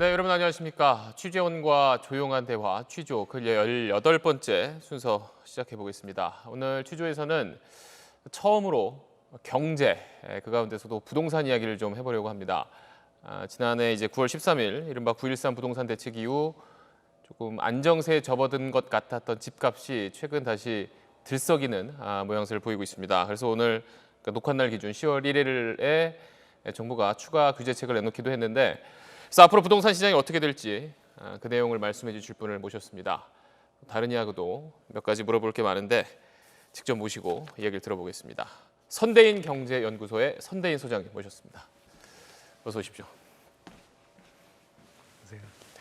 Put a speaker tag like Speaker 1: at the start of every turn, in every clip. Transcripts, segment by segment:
Speaker 1: 네, 여러분 안녕하십니까. 취재원과 조용한 대화, 취조 그 18번째 순서 시작해 보겠습니다. 오늘 취조에서는 처음으로 경제, 그 가운데서도 부동산 이야기를 좀 해보려고 합니다. 지난해 이제 9월 13일 이른바 9.13 부동산 대책 이후 조금 안정세에 접어든 것 같았던 집값이 최근 다시 들썩이는 모양새를 보이고 있습니다. 그래서 오늘 녹화날 기준 10월 1일에 정부가 추가 규제책을 내놓기도 했는데, 그래서 앞으로 부동산 시장이 어떻게 될지 그 내용을 말씀해 주실 분을 모셨습니다. 다른 이야기도 몇 가지 물어볼 게 많은데 직접 모시고 이야기를 들어보겠습니다. 선대인 경제연구소의 선대인 소장님 모셨습니다. 어서 오십시오.
Speaker 2: 안녕하세요.
Speaker 1: 네.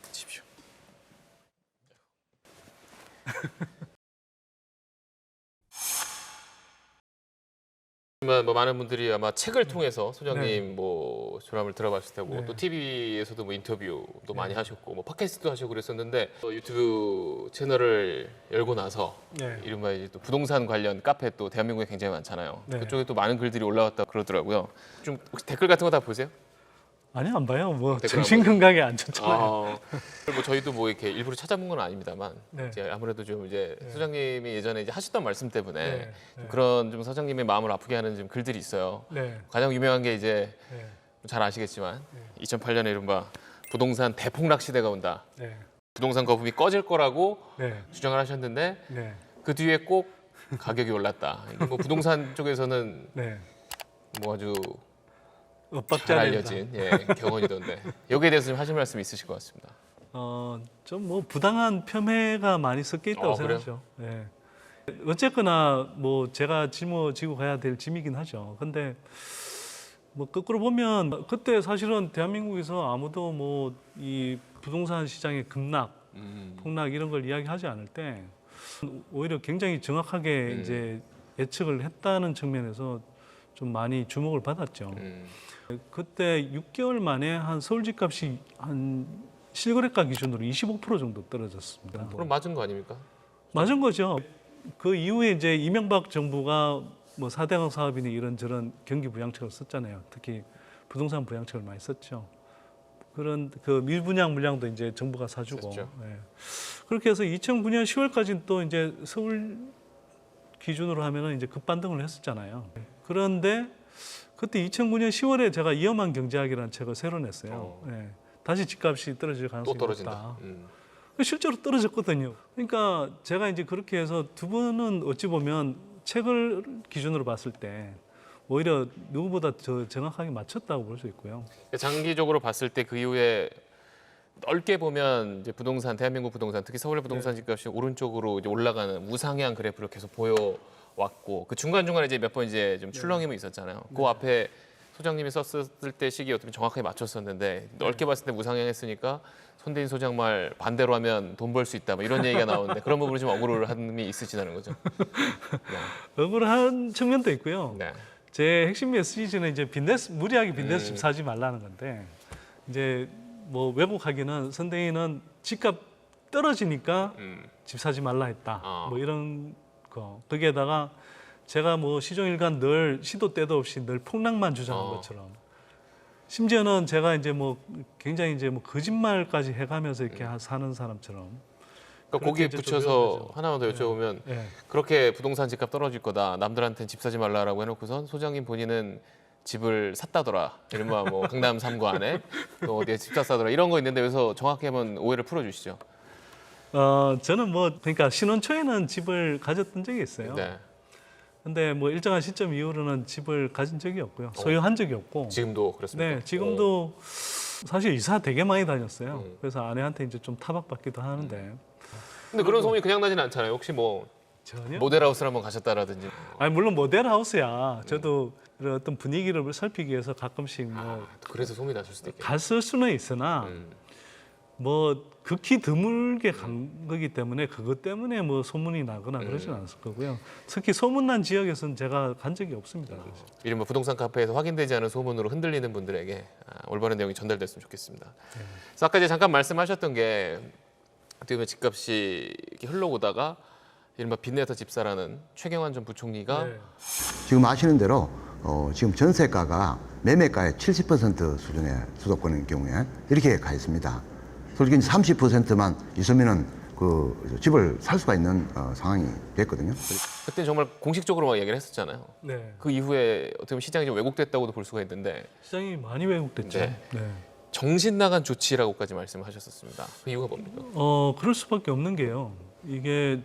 Speaker 1: 오십시오. 뭐 많은 분들이 아마 책을 통해서 소장님 뭐 조람을 들어봤을 테고, 또 TV에서도 뭐 인터뷰도 많이 하셨고 뭐 팟캐스트도 하시고 그랬었는데, 또 유튜브 채널을 열고 나서 이른바 이제 또 부동산 관련 카페 또 대한민국에 굉장히 많잖아요. 그쪽에 또 많은 글들이 올라왔다 그러더라고요. 좀 혹시 댓글 같은 거 다 보세요?
Speaker 2: 아니요, 안 봐요. 뭐 정신 건강에 안 좋잖아요.
Speaker 1: 뭐 저희도 뭐 이렇게 일부러 찾아본 건 아닙니다만, 이제 아무래도 좀 이제 소장님이 예전에 이제 하셨던 말씀 때문에 그런 좀 소장님의 마음을 아프게 하는 좀 글들이 있어요. 가장 유명한 게 이제 잘 아시겠지만 2008년에 이른바 부동산 대폭락 시대가 온다. 부동산 거품이 꺼질 거라고 주장을 하셨는데 그 뒤에 꼭 가격이 올랐다. 이게 뭐 부동산 쪽에서는 뭐 아주 잘 알려진 경험이던데, 여기에 대해서 좀 하실 말씀 있으실 것 같습니다.
Speaker 2: 좀 뭐 부당한 폄훼가 많이 섞여 있다고 생각하죠. 어쨌거나 뭐 제가 짊어지고 가야 될 짐이긴 하죠. 근데 뭐 거꾸로 보면 그때 사실은 대한민국에서 아무도 뭐 이 부동산 시장의 급락, 폭락 이런 걸 이야기하지 않을 때 오히려 굉장히 정확하게 이제 예측을 했다는 측면에서 좀 많이 주목을 받았죠. 그때 6개월 만에 한 서울 집값이 한 실거래가 기준으로 25% 정도 떨어졌습니다.
Speaker 1: 그럼 맞은 거 아닙니까?
Speaker 2: 맞은 거죠. 그 이후에 이제 이명박 정부가 뭐 4대강 사업이니 이런저런 경기 부양책을 썼잖아요. 특히 부동산 부양책을 많이 썼죠. 그런 그 밀분양 물량도 이제 정부가 사주고. 그렇게 해서 2009년 10월까지는 또 이제 서울 기준으로 하면은 이제 급반등을 했었잖아요. 그런데 그때 2009년 10월에 제가 위험한 경제학이라는 책을 새로 냈어요. 다시 집값이 떨어질 가능성이 높다. 실제로 떨어졌거든요. 그러니까 제가 이제 그렇게 해서 두 분은 어찌 보면 책을 기준으로 봤을 때 오히려 누구보다 더 정확하게 맞췄다고 볼 수 있고요.
Speaker 1: 장기적으로 봤을 때 그 이후에 넓게 보면 이제 부동산, 대한민국 부동산, 특히 서울의 부동산 집값이 오른쪽으로 이제 올라가는 우상향 그래프를 계속 보여왔고, 그 중간중간에 이제 몇 번 이제 좀 출렁임이 있었잖아요. 그 앞에 소장님이 썼을 때 시기에 어떻게 정확하게 맞췄었는데, 넓게 봤을 때 우상향했으니까 손대인 소장 말 반대로 하면 돈 벌 수 있다, 뭐 이런 얘기가 나오는데 그런 부분이 좀 억울함이 있으시다는 거죠.
Speaker 2: 억울한 측면도 있고요. 제 핵심 메시지는 이제 무리하게 빚내서 집 사지 말라는 건데, 이제 뭐 왜곡하기는 선대인은 집값 떨어지니까 집 사지 말라 했다. 뭐 이런 거. 거기에다가 제가 뭐 시종일관 늘 시도 때도 없이 늘 폭락만 주장한 것처럼, 심지어는 제가 이제 뭐 굉장히 이제 뭐 거짓말까지 해가면서 이렇게 사는 사람처럼.
Speaker 1: 그러니까 거기에 붙여서 하나만 더 여쭤보면, 그렇게 부동산 집값 떨어질 거다, 남들한테는 집 사지 말라라고 해놓고선 소장님 본인은 집을 샀다더라, 이른바 뭐 강남 3구 안에 또 어디에 집 샀다더라, 이런 거 있는데 여기서 정확히 한번 오해를 풀어주시죠.
Speaker 2: 저는 뭐 그러니까 신혼 초에는 집을 가졌던 적이 있어요. 근데 뭐 일정한 시점 이후로는 집을 가진 적이 없고요. 소유한 적이 없고.
Speaker 1: 지금도 그렇습니까?
Speaker 2: 네, 지금도 사실 이사 되게 많이 다녔어요. 그래서 아내한테 이제 좀 타박받기도 하는데.
Speaker 1: 근데 그런 소문이 그냥 나지는 않잖아요. 혹시 뭐
Speaker 2: 전혀?
Speaker 1: 모델하우스를 한번 가셨다라든지.
Speaker 2: 아니 물론 모델하우스야. 저도 그런 어떤 분위기를 살피기 위해서 가끔씩 뭐
Speaker 1: 그래서 소문이 나실 수도 있겠네요.
Speaker 2: 갔을 수는 있으나 뭐 극히 드물게 간 거기 때문에 그것 때문에 뭐 소문이 나거나 그러진 않았을 거고요. 특히 소문난 지역에서는 제가 간 적이 없습니다.
Speaker 1: 이른바 부동산 카페에서 확인되지 않은 소문으로 흔들리는 분들에게 올바른 내용이 전달됐으면 좋겠습니다. 그래서 아까 이제 잠깐 말씀하셨던 게, 어떻게 보면 집값이 이렇게 흘러오다가 이른바 빚내서 집사라는 최경환 전 부총리가
Speaker 3: 지금 아시는 대로 지금 전세가가 매매가의 70% 수준의 수도권인 경우에 이렇게 가 있습니다. 솔직히 30%만 있으면은 그 집을 살 수가 있는 상황이 됐거든요.
Speaker 1: 그때 정말 공식적으로 막 얘기를 했었잖아요.
Speaker 2: 네.
Speaker 1: 그 이후에 어떻게 보면 시장이 좀 왜곡됐다고도 볼 수가 있는데
Speaker 2: 시장이 많이 왜곡됐죠.
Speaker 1: 네.
Speaker 2: 네.
Speaker 1: 정신 나간 조치라고까지 말씀하셨었습니다. 그 이유가 뭡니까?
Speaker 2: 그럴 수밖에 없는 게요. 이게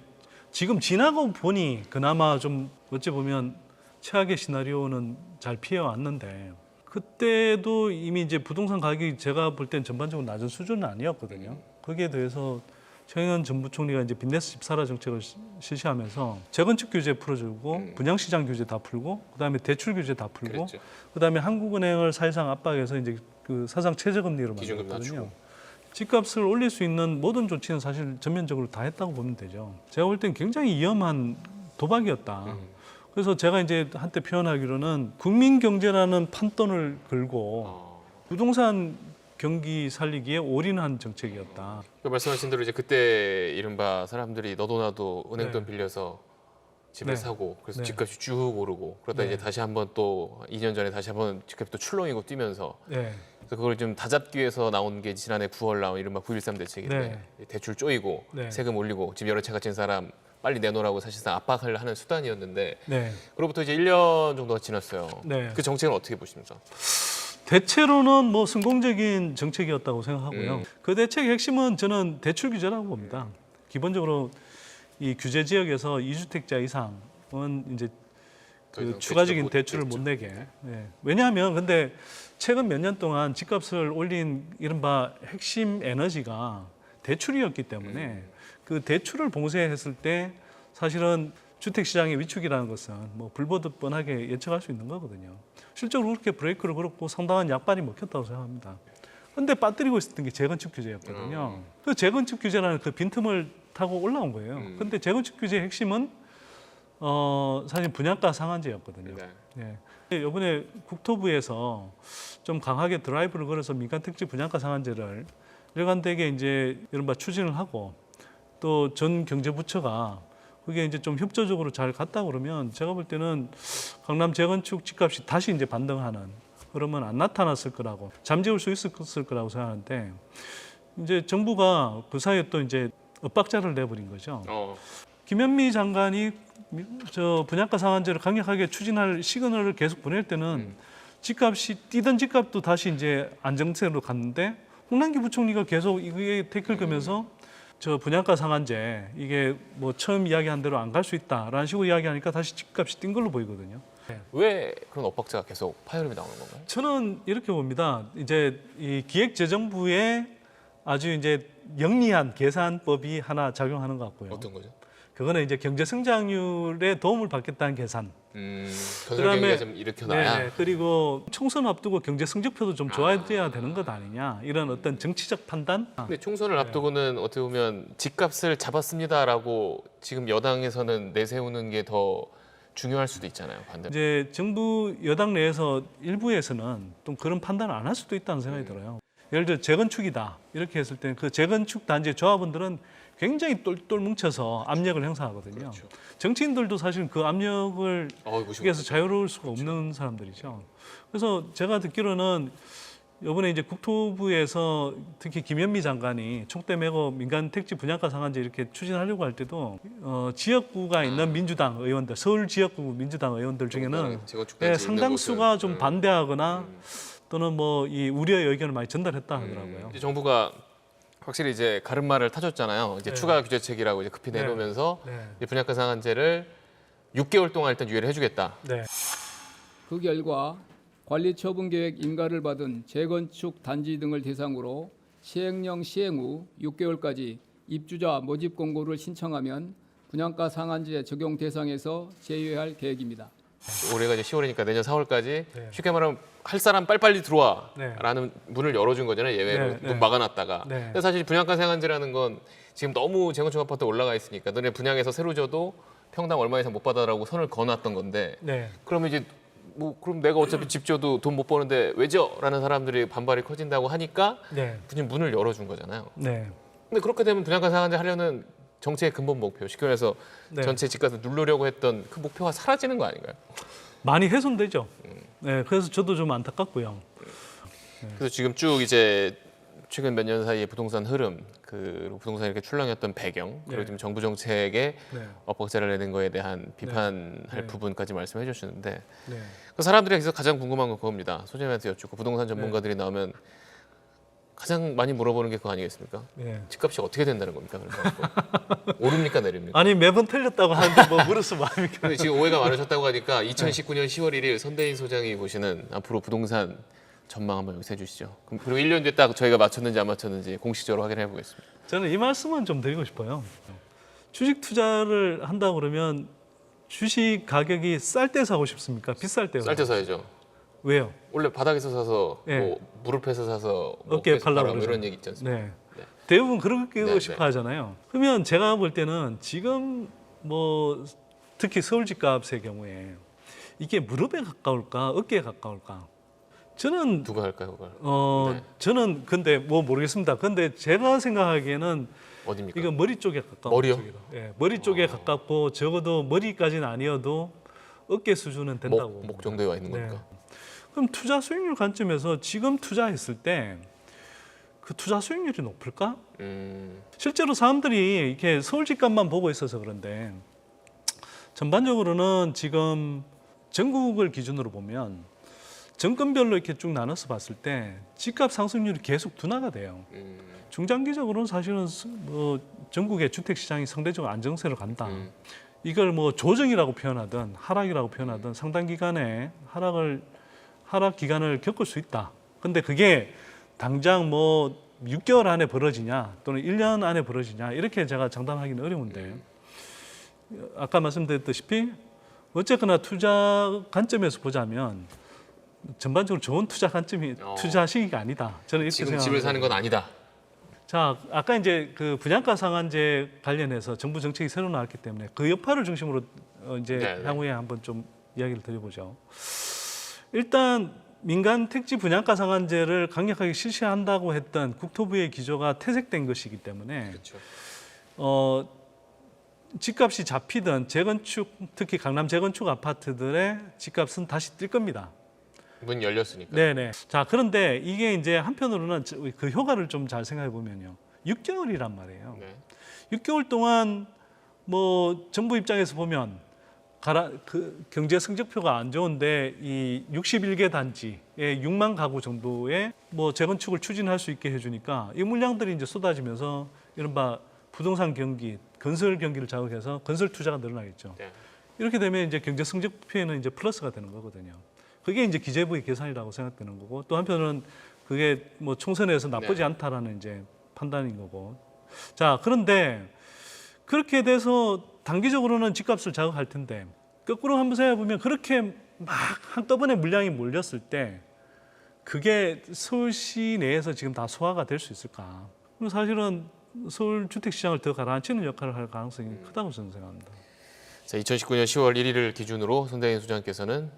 Speaker 2: 지금 지나고 보니 그나마 좀 어찌 보면 최악의 시나리오는 잘 피해왔는데 그때도 이미 이제 부동산 가격이 제가 볼 땐 전반적으로 낮은 수준은 아니었거든요. 거기에 대해서 최영현 전 부총리가 이제 빚내서 집 사라 정책을 실시하면서 재건축 규제 풀어주고 분양시장 규제 다 풀고 그다음에 대출 규제 다 풀고
Speaker 1: 그랬죠.
Speaker 2: 그다음에 한국은행을 사실상 압박해서 이제 그 사상 최저금리로
Speaker 1: 기준금
Speaker 2: 만들었거든요.
Speaker 1: 낮추고.
Speaker 2: 집값을 올릴 수 있는 모든 조치는 사실 전면적으로 다 했다고 보면 되죠. 제가 볼 땐 굉장히 위험한 도박이었다. 그래서 제가 이제 한때 표현하기로는 국민 경제라는 판돈을 걸고 부동산 경기 살리기에 올인한 정책이었다.
Speaker 1: 그 말씀하신 대로 이제 그때 이른바 사람들이 너도 나도 은행 돈
Speaker 2: 네.
Speaker 1: 빌려서 집을
Speaker 2: 네.
Speaker 1: 사고 그래서
Speaker 2: 네.
Speaker 1: 집값이 쭉 오르고 그러다
Speaker 2: 네.
Speaker 1: 이제 다시 한번 또 2년 전에 다시 한번 집값이 또 출렁이고 뛰면서
Speaker 2: 네.
Speaker 1: 그래서 그걸 좀 다잡기 위해서 나온 게 지난해 9월 나온 이른바 9.13 대책인데
Speaker 2: 네.
Speaker 1: 대출 쪼이고
Speaker 2: 네.
Speaker 1: 세금 올리고 집 여러 채 가진 사람 빨리 내놓으라고 사실상 압박을 하는 수단이었는데
Speaker 2: 네.
Speaker 1: 그로부터 이제 1년 정도가 지났어요.
Speaker 2: 네.
Speaker 1: 그 정책은 어떻게 보십니까?
Speaker 2: 대체로는 뭐 성공적인 정책이었다고 생각하고요.
Speaker 1: 음.
Speaker 2: 그 대책의 핵심은 저는 대출 규제라고 봅니다. 기본적으로 이 규제 지역에서 2주택자 이상은 이제
Speaker 1: 더
Speaker 2: 그
Speaker 1: 이상
Speaker 2: 추가적인
Speaker 1: 대출을
Speaker 2: 대출을
Speaker 1: 못
Speaker 2: 못 내게. 네. 왜냐하면 근데 최근 몇 년 동안 집값을 올린 이른바 핵심 에너지가 대출이었기 때문에 그 대출을 봉쇄했을 때 사실은 주택 시장의 위축이라는 것은 뭐 불보듯 뻔하게 예측할 수 있는 거거든요. 실제로 그렇게 브레이크를 걸었고 상당한 약발이 먹혔다고 생각합니다. 그런데 빠뜨리고 있었던 게 재건축 규제였거든요. 그 재건축 규제라는 그 빈틈을 타고 올라온 거예요. 그런데 재건축 규제의 핵심은 사실 분양가 상한제였거든요.
Speaker 1: 네.
Speaker 2: 네. 이번에 국토부에서 좀 강하게 드라이브를 걸어서 민간 택지 분양가 상한제를 일관되게 이제 이른바 추진을 하고 또 전 경제부처가 그게 이제 좀 협조적으로 잘 갔다 그러면 제가 볼 때는 강남 재건축 집값이 다시 이제 반등하는 그러면 안 나타났을 거라고 잠재울 수 있었을 거라고 생각하는데 이제 정부가 그 사이에 또 이제 엇박자를 내버린 거죠. 김현미 장관이 저 분양가 상한제를 강력하게 추진할 시그널을 계속 보낼 때는 집값이 뛰던 집값도 다시 이제 안정세로 갔는데 홍남기 부총리가 계속 이게 태클 거면서 저 분양가 상한제 이게 뭐 처음 이야기한 대로 안 갈 수 있다라는 식으로 이야기하니까 다시 집값이 뛴 걸로 보이거든요.
Speaker 1: 왜 그런 엇박자가 계속 파열음이 나오는 건가요?
Speaker 2: 저는 이렇게 봅니다. 이제 이 기획재정부의 아주 이제 영리한 계산법이 하나 작용하는 것 같고요.
Speaker 1: 어떤 거죠?
Speaker 2: 그거는 이제 경제 성장률에 도움을 받겠다는 계산.
Speaker 1: 건설 경기가 좀 일으켜놔야.
Speaker 2: 네네. 그리고 총선 앞두고 경제 성적표도 좀 좋아져야 되는 것 아니냐 이런 어떤 정치적 판단.
Speaker 1: 근데 총선을 앞두고는 어떻게 보면 집값을 잡았습니다라고 지금 여당에서는 내세우는 게 더 중요할 수도 있잖아요. 반대로.
Speaker 2: 이제 정부 여당 내에서 일부에서는 또 그런 판단을 안 할 수도 있다는 생각이 들어요. 예를 들어 재건축이다 이렇게 했을 때 그 재건축 단지 조합원들은 굉장히 똘똘 뭉쳐서 압력을 행사하거든요.
Speaker 1: 그렇죠.
Speaker 2: 정치인들도 사실 그 압력을
Speaker 1: 무시무시하죠.
Speaker 2: 위해서 자유로울 수가 없는 사람들이죠. 그래서 제가 듣기로는 이번에 이제 국토부에서 특히 김현미 장관이 촉대 메고 민간 택지 분양가 상한제 이렇게 추진하려고 할 때도 지역구가 있는 민주당 의원들, 서울 지역구 민주당 의원들 중에는 상당수가 좀 반대하거나 또는 뭐 이 우려의 의견을 많이 전달했다 하더라고요.
Speaker 1: 이제 정부가 확실히 이제 가름말을 타줬잖아요. 이제
Speaker 2: 네.
Speaker 1: 추가 규제책이라고 이제 급히
Speaker 2: 네.
Speaker 1: 내놓으면서
Speaker 2: 네.
Speaker 1: 이제 분양가 상한제를 6개월 동안 일단 유예를 해주겠다.
Speaker 2: 네.
Speaker 4: 그 결과 관리처분계획 인가를 받은 재건축 단지 등을 대상으로 시행령 시행 후 6개월까지 입주자 모집 공고를 신청하면 분양가 상한제 적용 대상에서 제외할 계획입니다.
Speaker 1: 올해가 이제 10월이니까 내년 4월까지
Speaker 2: 네.
Speaker 1: 쉽게 말하면 할 사람 빨리빨리
Speaker 2: 네.
Speaker 1: 들어와라는 문을 열어준 거잖아요. 예외로
Speaker 2: 네, 네.
Speaker 1: 문 막아놨다가.
Speaker 2: 네.
Speaker 1: 근데 사실 분양가 상한제라는 건 지금 너무 재건축 아파트 올라가 있으니까 너네 분양해서 새로 져도 평당 얼마 이상 못 받아라고 선을 그어놨던 건데
Speaker 2: 네.
Speaker 1: 그러면 이제 뭐 그럼 내가 어차피 집 져도 돈 못 버는데 왜 져? 라는 사람들이 반발이 커진다고 하니까
Speaker 2: 네.
Speaker 1: 그냥 문을 열어준 거잖아요.
Speaker 2: 네.
Speaker 1: 근데 그렇게 되면 분양가 상한제 하려는 정책의 근본 목표, 쉽게 말해서
Speaker 2: 네.
Speaker 1: 전체 집값을 누르려고 했던 그 목표가 사라지는 거 아닌가요?
Speaker 2: 많이 훼손되죠. 네, 그래서 저도 좀 안타깝고요.
Speaker 1: 그래서 지금 쭉 이제 최근 몇 년 사이에 부동산 흐름, 그 부동산이 이렇게 출렁였던 배경, 그리고
Speaker 2: 네.
Speaker 1: 지금 정부 정책에
Speaker 2: 네,
Speaker 1: 엇박자를 내는 거에 대한 비판할
Speaker 2: 네.
Speaker 1: 부분까지 말씀해 주시는데
Speaker 2: 네.
Speaker 1: 그 사람들이 여기서 가장 궁금한 건 그겁니다. 소장님한테 여쭙고 부동산 전문가들이 나오면 가장 많이 물어보는 게 그거 아니겠습니까?
Speaker 2: 네.
Speaker 1: 집값이 어떻게 된다는 겁니까? 그러니까 오릅니까 내립니까?
Speaker 2: 아니 매번 틀렸다고 하는데 뭐 물었으면 뭐합니까?
Speaker 1: 근데 지금 오해가 많으셨다고 하니까 2019년 10월 1일 선대인 소장이 보시는 앞으로 부동산 전망 한번 여기서 해주시죠. 그리고 1년 뒤에 딱 저희가 맞췄는지 안 맞췄는지 공식적으로 확인해 보겠습니다.
Speaker 2: 저는 이 말씀은 좀 드리고 싶어요. 주식 투자를 한다 그러면 주식 가격이 쌀 때 사고 싶습니까? 비쌀 때?
Speaker 1: 쌀 때 사야죠.
Speaker 2: 왜요?
Speaker 1: 원래 바닥에서 사서
Speaker 2: 네.
Speaker 1: 뭐 무릎에서 사서
Speaker 2: 어깨에
Speaker 1: 어깨에서
Speaker 2: 팔라고
Speaker 1: 팔아 뭐
Speaker 2: 그러죠.
Speaker 1: 이런 얘기 있지 않습니까?
Speaker 2: 네.
Speaker 1: 네.
Speaker 2: 대부분 그렇게
Speaker 1: 네,
Speaker 2: 싶어
Speaker 1: 네.
Speaker 2: 하잖아요. 그러면 제가 볼 때는 지금 뭐 특히 서울 집값의 경우에 이게 무릎에 가까울까 어깨에 가까울까? 저는
Speaker 1: 누가 할까요, 그걸? 네.
Speaker 2: 저는 근데 뭐 모르겠습니다. 근데 제가 생각하기에는
Speaker 1: 어디입니까?
Speaker 2: 이거 머리 쪽에 가까운
Speaker 1: 머리요?
Speaker 2: 쪽이다. 예, 머리 쪽에 가깝고 적어도 머리까지는 아니어도 어깨 수준은 된다고.
Speaker 1: 목 정도에 와 있는
Speaker 2: 네.
Speaker 1: 겁니까?
Speaker 2: 그럼 투자 수익률 관점에서 지금 투자했을 때 그 투자 수익률이 높을까? 실제로 사람들이 이렇게 서울 집값만 보고 있어서 그런데 전반적으로는 지금 전국을 기준으로 보면 정권별로 이렇게 쭉 나눠서 봤을 때 집값 상승률이 계속 둔화가 돼요. 중장기적으로는 사실은 뭐 전국의 주택 시장이 상대적으로 안정세로 간다. 이걸 뭐 조정이라고 표현하든 하락이라고 표현하든 상당 기간에 하락 기간을 겪을 수 있다. 근데 그게 당장 뭐 6개월 안에 벌어지냐 또는 1년 안에 벌어지냐 이렇게 제가 장담하기는 어려운데 아까 말씀드렸다시피 어쨌거나 투자 관점에서 보자면 전반적으로 좋은 투자 관점이 투자 시기가 아니다. 저는 이렇게
Speaker 1: 지금
Speaker 2: 생각합니다.
Speaker 1: 집을 사는 건 아니다.
Speaker 2: 자, 아까 이제 그 분양가 상한제 관련해서 정부 정책이 새로 나왔기 때문에 그 여파를 중심으로 이제
Speaker 1: 네.
Speaker 2: 향후에 한번 좀 이야기를 드려보죠. 일단 민간 택지 분양가 상한제를 강력하게 실시한다고 했던 국토부의 기조가 퇴색된 것이기 때문에
Speaker 1: 그렇죠.
Speaker 2: 집값이 잡히던 재건축, 특히 강남 재건축 아파트들의 집값은 다시 뛸 겁니다.
Speaker 1: 문 열렸으니까.
Speaker 2: 네네. 자, 그런데 이게 이제 한편으로는 그 효과를 좀 잘 생각해 보면요. 6개월이란 말이에요.
Speaker 1: 네.
Speaker 2: 6개월 동안 뭐 정부 입장에서 보면 그 경제 성적표가 안 좋은데 이 61개 단지에 6만 가구 정도의 뭐 재건축을 추진할 수 있게 해주니까 이 물량들이 이제 쏟아지면서 이른바 부동산 경기, 건설 경기를 자극해서 건설 투자가 늘어나겠죠.
Speaker 1: 네.
Speaker 2: 이렇게 되면 이제 경제 성적표에는 이제 플러스가 되는 거거든요. 그게 이제 기재부의 계산이라고 생각되는 거고 또 한편으로는 그게 뭐 총선에서 나쁘지
Speaker 1: 네.
Speaker 2: 않다라는 이제 판단인 거고. 자, 그런데 그렇게 돼서 단기적으로는 집값을 자극할 텐데 거꾸로 한번 생각해 보면 그렇게 막 한꺼번에 물량이 몰렸을 때 그게 서울시 내에서 지금 다 소화가 될 수 있을까? 그럼 사실은 서울 주택 시장을 더 가라앉히는 역할을 할 가능성이 크다고 저는 생각합니다.
Speaker 1: 자, 2019년 10월 1일을 기준으로 손대인 소장께서는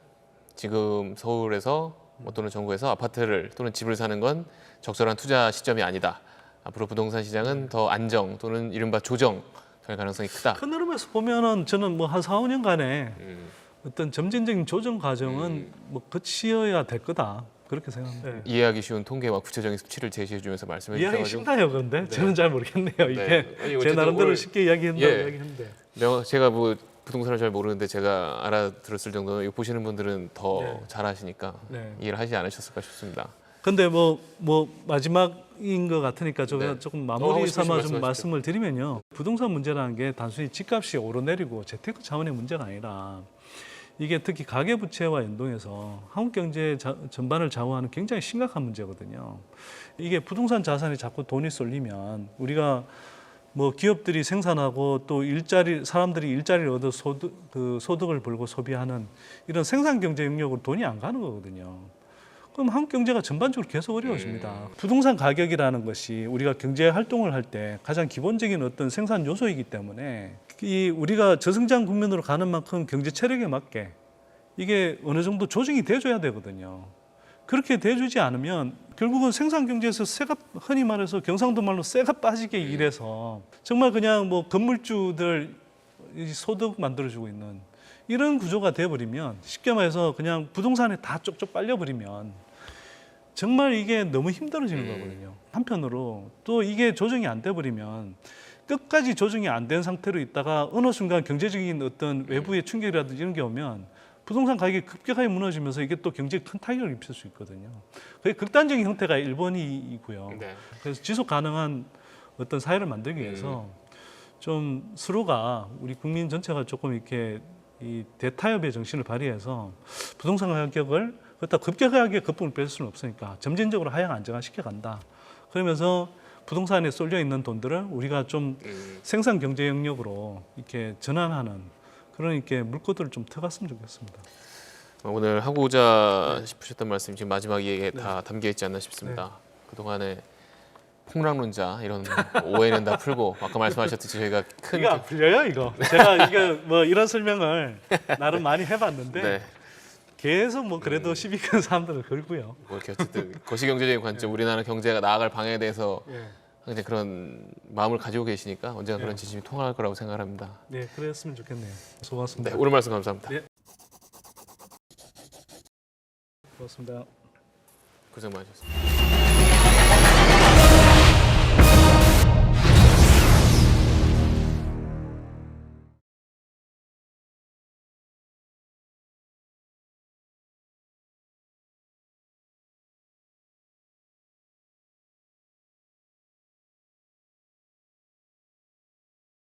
Speaker 1: 지금 서울에서 또는 전국에서 아파트를 또는 집을 사는 건 적절한 투자 시점이 아니다. 앞으로 부동산 시장은 더 안정 또는 이른바 조정 될 가능성이 크다.
Speaker 2: 큰 흐름에서 보면은 저는 뭐 한 4, 5년간의 어떤 점진적인 조정 과정은 뭐 거치어야 될 거다. 그렇게 생각합니다. 네.
Speaker 1: 이해하기 쉬운 통계와 구체적인 수치를 제시해 주면서 말씀해
Speaker 2: 이야기
Speaker 1: 주셔가지고
Speaker 2: 쉽나요, 그런데? 저는 잘 모르겠네요. 이게
Speaker 1: 네. 아니,
Speaker 2: 제
Speaker 1: 어쨌든
Speaker 2: 나름대로
Speaker 1: 오늘-
Speaker 2: 쉽게 이야기한다고
Speaker 1: 예.
Speaker 2: 이야기했는데.
Speaker 1: 제가 뭐 부동산을 잘 모르는데 제가 알아들었을 정도는 이거 보시는 분들은 더
Speaker 2: 네.
Speaker 1: 잘하시니까
Speaker 2: 네.
Speaker 1: 이해를 하지 않으셨을까 싶습니다.
Speaker 2: 근데 뭐 마지막인 것 같으니까 제가
Speaker 1: 네.
Speaker 2: 조금
Speaker 1: 하고
Speaker 2: 마무리
Speaker 1: 싶으신
Speaker 2: 삼아
Speaker 1: 말씀
Speaker 2: 좀
Speaker 1: 하십시오.
Speaker 2: 말씀을 드리면요. 부동산 문제라는 게 단순히 집값이 오르내리고 재테크 차원의 문제가 아니라 이게 특히 가계부채와 연동해서 한국 경제 전반을 좌우하는 굉장히 심각한 문제거든요. 이게 부동산 자산에 자꾸 돈이 쏠리면 우리가 뭐 기업들이 생산하고 또 사람들이 일자리를 얻어 소득을 벌고 소비하는 이런 생산 경제 영역으로 돈이 안 가는 거거든요. 그럼 한국 경제가 전반적으로 계속 어려워집니다. 부동산 가격이라는 것이 우리가 경제 활동을 할 때 가장 기본적인 어떤 생산 요소이기 때문에 이 우리가 저성장 국면으로 가는 만큼 경제 체력에 맞게 이게 어느 정도 조정이 돼줘야 되거든요. 그렇게 돼주지 않으면 결국은 생산 경제에서 쇠가 흔히 말해서 경상도 말로 쇠가 빠지게 일해서 정말 그냥 뭐 건물주들 소득 만들어주고 있는 이런 구조가 돼버리면 쉽게 말해서 그냥 부동산에 다 쪽쪽 빨려버리면 정말 이게 너무 힘들어지는 거거든요. 한편으로 또 이게 조정이 안 돼버리면 끝까지 조정이 안 된 상태로 있다가 어느 순간 경제적인 어떤 외부의 충격이라든지 이런 게 오면 부동산 가격이 급격하게 무너지면서 이게 또 경제에 큰 타격을 입힐 수 있거든요. 그게 극단적인 형태가 일본이고요.
Speaker 1: 네.
Speaker 2: 그래서 지속 가능한 어떤 사회를 만들기 위해서 좀 서로가 우리 국민 전체가 조금 이렇게 이 대타협의 정신을 발휘해서 부동산 가격을 그렇다 급격하게 거품을 뺄 수는 없으니까 점진적으로 하향 안정화시켜 간다. 그러면서 부동산에 쏠려 있는 돈들을 우리가 좀 생산 경제 영역으로 이렇게 전환하는 그런 이렇게 물꼬들을 좀 터갔으면 좋겠습니다.
Speaker 1: 오늘 하고자 싶으셨던 말씀 지금 마지막에 다 담겨 있지 않나 싶습니다. 그동안에 폭락론자 이런 오해는 다 풀고 아까 말씀하셨듯이 저희가 큰
Speaker 2: 이거 안 풀려요, 이거. 제가 이게 뭐 이런 설명을 나름 많이 해봤는데
Speaker 1: 네.
Speaker 2: 계속 뭐 그래도 시비 큰 사람들을 걸고요.
Speaker 1: 뭐 이렇게 어쨌든 거시경제적인 관점, 우리나라 경제가 나아갈 방향에 대해서
Speaker 2: 예.
Speaker 1: 굉장히 그런 마음을 가지고 계시니까 언젠가 그런 진심이 통할 거라고 생각합니다.
Speaker 2: 네, 그랬으면 좋겠네요. 고맙습니다.
Speaker 1: 네, 오늘 말씀 감사합니다.
Speaker 2: 네. 고맙습니다.
Speaker 1: 고생 많으셨습니다.